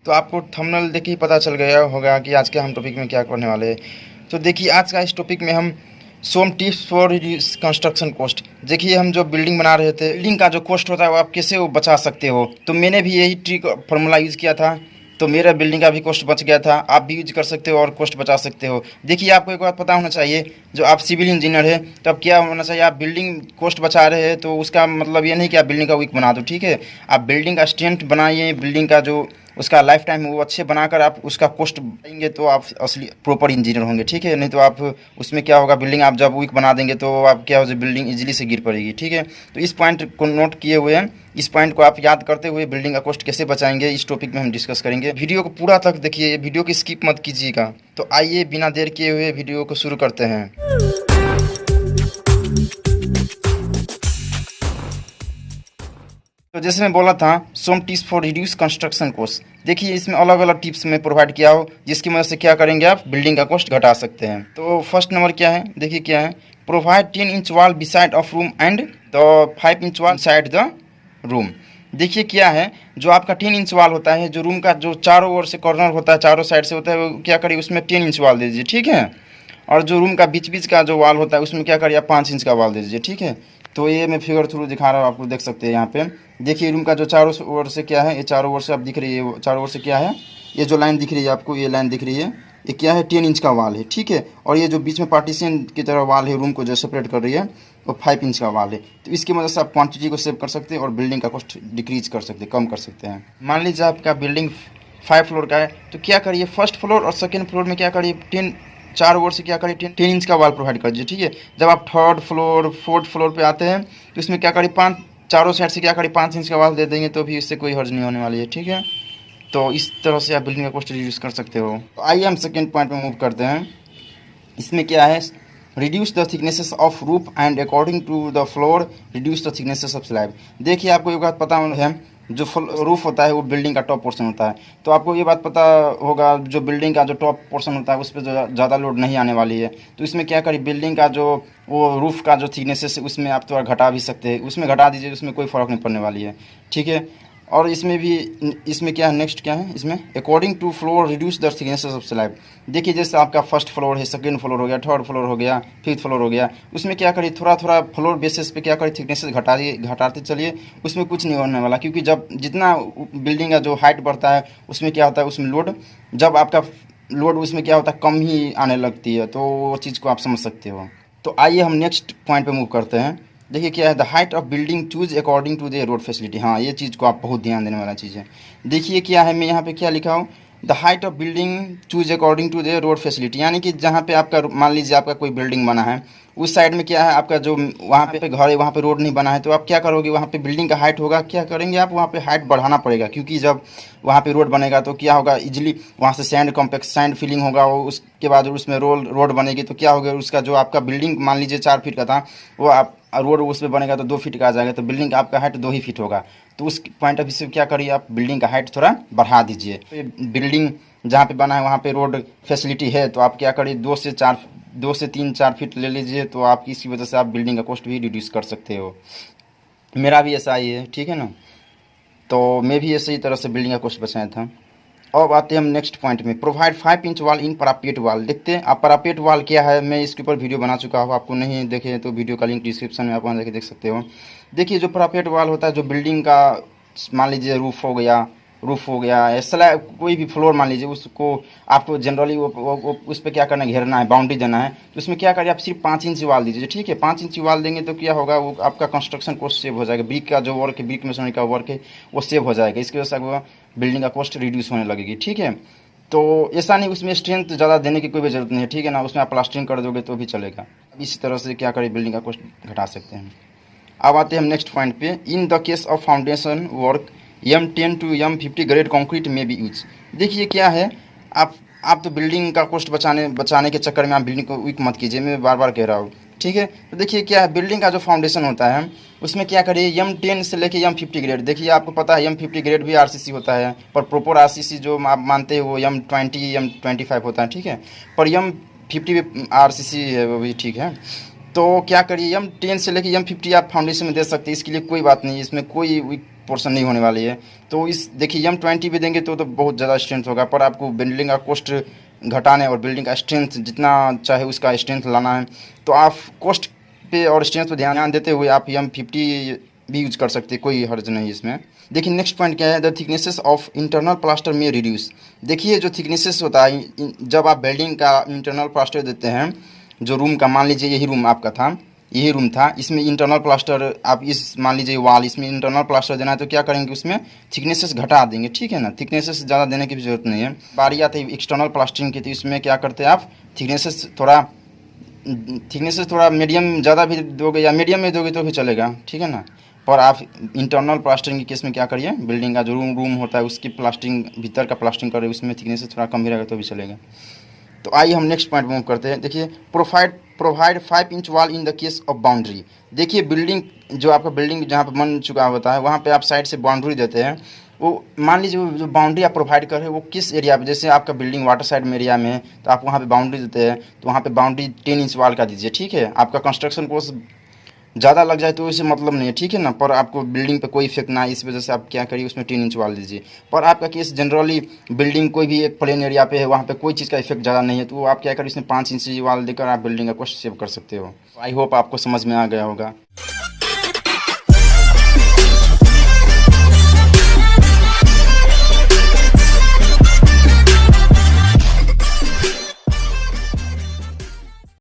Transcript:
तो आपको थंबनेल देख के ही पता चल गया होगा कि आज के हम टॉपिक में क्या करने वाले हैं। तो देखिए आज का इस टॉपिक में हम some tips for reduce construction cost. देखिए हम जो बिल्डिंग बना रहे थे, बिल्डिंग का जो कॉस्ट होता है वो आप कैसे वो बचा सकते हो। तो मैंने भी यही ट्रिक फार्मूला यूज़ किया था, तो मेरा बिल्डिंग का भी कॉस्ट बच गया था। आप भी यूज कर सकते हो और कॉस्ट बचा सकते हो। देखिए आपको एक बात पता होना चाहिए, जो आप सिविल इंजीनियर है तो अब क्या होना चाहिए, आप बिल्डिंग कॉस्ट बचा रहे हैं तो उसका मतलब ये नहीं कि आप बिल्डिंग का वीक बना दो, ठीक है। आप बिल्डिंग का स्ट्रेंथ बनाइए, बिल्डिंग का जो उसका लाइफ टाइम वो अच्छे बनाकर आप उसका कॉस्ट बढ़ाएंगे तो आप असली प्रॉपर इंजीनियर होंगे, ठीक है। नहीं तो आप उसमें क्या होगा, बिल्डिंग आप जब वीक बना देंगे तो आप क्या हो, बिल्डिंग इजीली से गिर पड़ेगी, ठीक है। तो इस पॉइंट को नोट किए हुए हैं, इस पॉइंट को आप याद करते हुए बिल्डिंग का कॉस्ट कैसे बचाएंगे इस टॉपिक में हम डिस्कस करेंगे। वीडियो को पूरा तक देखिए, वीडियो की स्किप मत कीजिएगा। तो आइए बिना देर किए हुए वीडियो को शुरू करते हैं। तो जैसे मैं बोला था, some tips for reduce construction cost. देखिए इसमें अलग अलग टिप्स में प्रोवाइड किया हो, जिसकी मदद से क्या करेंगे, आप बिल्डिंग का कॉस्ट घटा सकते हैं। तो फर्स्ट नंबर क्या है, देखिए क्या है, provide 10 inch wall beside of room and the 5 inch wall side the room. देखिए क्या है, जो आपका 10 इंच वाल होता है, जो रूम का जो चारों ओर से कॉर्नर होता है, चारों साइड से होता है, वो क्या करिए उसमें 10 इंच वाल दे दीजिए, ठीक है। और जो रूम का बीच बीच का जो वाल होता है उसमें क्या करिए आप 5 इंच का वाल दे दीजिए, ठीक है। तो ये मैं फिगर थ्रू दिखा रहा हूँ, आपको देख सकते हैं यहाँ पे। देखिए रूम का जो चारों ओर से क्या है, ये चारों ओर से आप दिख रही है, चारों ओर से क्या है, ये जो लाइन दिख रही है आपको, ये लाइन दिख रही है, ये क्या है, 10 इंच का वाल है, ठीक है। और ये जो बीच में पार्टीशन की तरह वाल है, रूम को जो सेपरेट कर रही है, वो 5 इंच का वाल है। तो इसकी मदद से आप क्वांटिटी को सेव कर सकते हैं और बिल्डिंग का कॉस्ट डिक्रीज कर सकते हैं, कम कर सकते हैं। मान लीजिए आपका बिल्डिंग 5 फ्लोर का है, तो क्या करिए फर्स्ट फ्लोर और सेकेंड फ्लोर में क्या करिए, 10 चार ओर से क्या करिए 10 इंच का वाल प्रोवाइड कर दीजिए, ठीक है। जब आप थर्ड फ्लोर फोर्थ फ्लोर पे आते हैं तो इसमें क्या करिए 5 चारों साइड से क्या करिए 5 इंच का वाल दे देंगे, तो भी इससे कोई हर्ज नहीं होने वाली है, ठीक है। तो इस तरह से आप बिल्डिंग का कॉस्ट रिड्यूस कर सकते हो। तो आइए हम सेकेंड पॉइंट में मूव करते हैं। इसमें क्या है, reduce the thicknesses of roof and according to the floor reduce the thicknesses of slab. देखिए आपको ये बात पता है, जो रूफ होता है वो बिल्डिंग का टॉप पोर्शन होता है। तो आपको ये बात पता होगा, जो बिल्डिंग का जो टॉप पोर्शन होता है उस पर ज़्यादा लोड नहीं आने वाली है। तो इसमें क्या करिए, बिल्डिंग का जो वो रूफ का जो थिकनेसेस है उसमें आप थोड़ा घटा भी सकते हैं, उसमें घटा दीजिए, उसमें कोई फ़र्क नहीं पड़ने वाली है, ठीक है। और इसमें भी, इसमें क्या है, नेक्स्ट क्या है, इसमें according to floor reduce the thicknesses of slab. देखिए जैसे आपका फर्स्ट फ्लोर है, सेकंड फ्लोर हो गया, थर्ड फ्लोर हो गया, फिफ्थ फ्लोर हो गया, उसमें क्या करिए थोड़ा थोड़ा फ्लोर बेसिस पे क्या करिए थिकनेसेस घटाते चलिए, उसमें कुछ नहीं होने वाला। क्योंकि जब जितना बिल्डिंग का जो हाइट बढ़ता है उसमें क्या होता है, उसमें लोड, जब आपका लोड उसमें क्या होता है, कम ही आने लगती है। तो वो चीज़ को आप समझ सकते हो। तो आइए हम नेक्स्ट पॉइंट पे मूव करते हैं। देखिए क्या है, the height of building choose according to the road facility. हाँ, ये चीज़ को आप बहुत ध्यान देने वाला चीज़ है। देखिए क्या है, मैं यहाँ पे क्या लिखा हूँ, the height of building choose according to the road facility. यानी कि जहाँ पे आपका, मान लीजिए आपका कोई बिल्डिंग बना है, उस साइड में क्या है आपका जो वहाँ पे घर है, वहाँ पे रोड नहीं बना है, तो आप क्या करोगे, वहाँ पे बिल्डिंग का हाइट होगा, क्या करेंगे आप, वहाँ पे हाइट बढ़ाना पड़ेगा। क्योंकि जब वहाँ पे रोड बनेगा तो क्या होगा, इजीली वहाँ से सैंड कॉम्पैक्ट सैंड फिलिंग होगा, और उसके बाद उसमें रोड बनेगी, तो क्या होगा, उसका जो आपका बिल्डिंग मान लीजिए 4 फीट का था, वो आप रोड उस पर बनेगा तो 2 फीट का आ जाएगा, तो बिल्डिंग का आपका हाइट 2 ही फीट होगा। तो उस पॉइंट ऑफ व्यू से क्या करिए, आप बिल्डिंग का हाइट थोड़ा बढ़ा दीजिए। तो बिल्डिंग जहाँ पे बना है वहाँ पे रोड फैसिलिटी है, तो आप क्या करिए 2 से 3-4 फीट ले लीजिए, तो आपकी इसी वजह से आप बिल्डिंग का कॉस्ट भी रिड्यूस कर सकते हो। मेरा भी ऐसा ही है, ठीक है ना। तो मैं भी ऐसे ही तरह से बिल्डिंग का कॉस्ट बचाया था। अब आते हैं हम नेक्स्ट पॉइंट में, प्रोवाइड 5 इंच वाल इन पैरापेट वाल। देखते हैं आप पैरापेट वाल क्या है, मैं इसके ऊपर वीडियो बना चुका हूँ, आपको नहीं देखे तो वीडियो का लिंक डिस्क्रिप्शन में आप वहाँ जाके देख सकते हो। देखिए जो पैरापेट वाल होता है, जो बिल्डिंग का मान लीजिए रूफ हो गया या स्लैब, कोई भी फ्लोर मान लीजिए, उसको आपको जनरली वो उस पर क्या करना है, घेरना है, बाउंड्री देना है। तो उसमें क्या करिए, आप सिर्फ 5 इंच वाल दीजिए, ठीक है। 5 इंच वाल देंगे तो क्या होगा, वो आपका कंस्ट्रक्शन कॉस्ट सेव हो जाएगा, ब्रिक का जो वर्क है, ब्रिक मेसनरी का वर्क है वो सेव हो जाएगा। इसकी वजह से बिल्डिंग का कॉस्ट रिड्यूस होने लगेगी, ठीक है। तो ऐसा नहीं, उसमें स्ट्रेंथ ज़्यादा देने की कोई भी जरूरत नहीं है, ठीक है ना, उसमें आप प्लास्टरिंग कर दोगे तो भी चलेगा। इसी तरह से क्या करें, बिल्डिंग का कॉस्ट घटा सकते हैं। अब आते हैं हम नेक्स्ट पॉइंट पे, in the case of foundation work M10 to M50 grade concrete में भी यूज। देखिए क्या है, आप तो बिल्डिंग का कॉस्ट बचाने के चक्कर में आप बिल्डिंग को वीक मत कीजिए, मैं बार बार कह रहा हूँ, ठीक है। तो देखिए क्या है, बिल्डिंग का जो फाउंडेशन होता है उसमें क्या करिए, M10 से लेके M50 ग्रेड। देखिए आपको पता है M50 ग्रेड भी RCC होता है, पर प्रॉपर RCC जो आप मानते हैं वो M20 M25 होता है, ठीक है। पर M50 भी RCC है, वो भी ठीक है। तो क्या करिए, M10 से लेके M50 आप फाउंडेशन में दे सकते हैं, इसके लिए कोई बात नहीं, इसमें कोई पोर्शन नहीं होने वाली है। तो इस देखिए M20 भी देंगे तो बहुत ज़्यादा स्ट्रेंथ होगा, पर आपको बिल्डिंग का कॉस्ट घटाने और बिल्डिंग का स्ट्रेंथ जितना चाहे उसका स्ट्रेंथ लाना है, तो आप कॉस्ट पे और स्ट्रेंथ पे ध्यान देते हुए आप M50 भी यूज कर सकते हैं, कोई हर्ज नहीं इसमें। देखिए नेक्स्ट पॉइंट क्या है, the thicknesses of internal plaster में रिड्यूस। देखिए जो थिकनेसेस होता है जब आप बिल्डिंग का इंटरनल प्लास्टर देते हैं, जो रूम का, मान लीजिए यही रूम आपका था, यही रूम था, इसमें इंटरनल प्लास्टर आप इस मान लीजिए वाल, इसमें इंटरनल प्लास्टर देना है, तो क्या करेंगे उसमें थिकनेसेस घटा देंगे, ठीक है ना। थिकनेसेस ज़्यादा देने की भी जरूरत नहीं है। बारी आती है एक्सटर्नल प्लास्टरिंग की, तो इसमें क्या करते हैं आप थिकनेसेस थोड़ा मीडियम ज़्यादा भी दोगे या मीडियम में दोगे तो भी चलेगा, ठीक है ना। पर आप इंटरनल प्लास्टरिंग के केस में क्या करिए, बिल्डिंग का जो रूम होता है उसकी प्लास्टरिंग, भीतर का प्लास्टरिंग करें, उसमें थिकनेस थोड़ा कम भी रहेगा तो भी चलेगा। तो आइए हम नेक्स्ट पॉइंट मूव करते हैं। देखिए provide 5 inch wall in the case of boundary. देखिए बिल्डिंग, जो आपका बिल्डिंग जहाँ पर बन चुका होता है वहाँ पे आप साइड से बाउंड्री देते हैं। वो मान लीजिए जो बाउंड्री आप प्रोवाइड कर रहे हैं वो किस एरिया पे, जैसे आपका बिल्डिंग वाटर साइड में एरिया में है तो आप वहाँ पे बाउंड्री देते हैं, तो वहाँ पे बाउंड्री 10 इंच वॉल का दीजिए, ठीक है। आपका कंस्ट्रक्शन कॉस्ट ज़्यादा लग जाए तो इससे मतलब नहीं है, ठीक है ना, पर आपको बिल्डिंग पे कोई इफेक्ट ना आए इस वजह से आप क्या करिए उसमें 10 इंच वॉल दीजिए। पर आपका केस जनरली बिल्डिंग कोई भी एक प्लेन एरिया पे है, वहाँ पे कोई चीज़ का इफेक्ट ज़्यादा नहीं है, तो आप क्या करिए इसमें 5 इंच वॉल देकर आप बिल्डिंग का कॉस्ट सेव कर सकते हो। आई होप आपको समझ में आ गया होगा।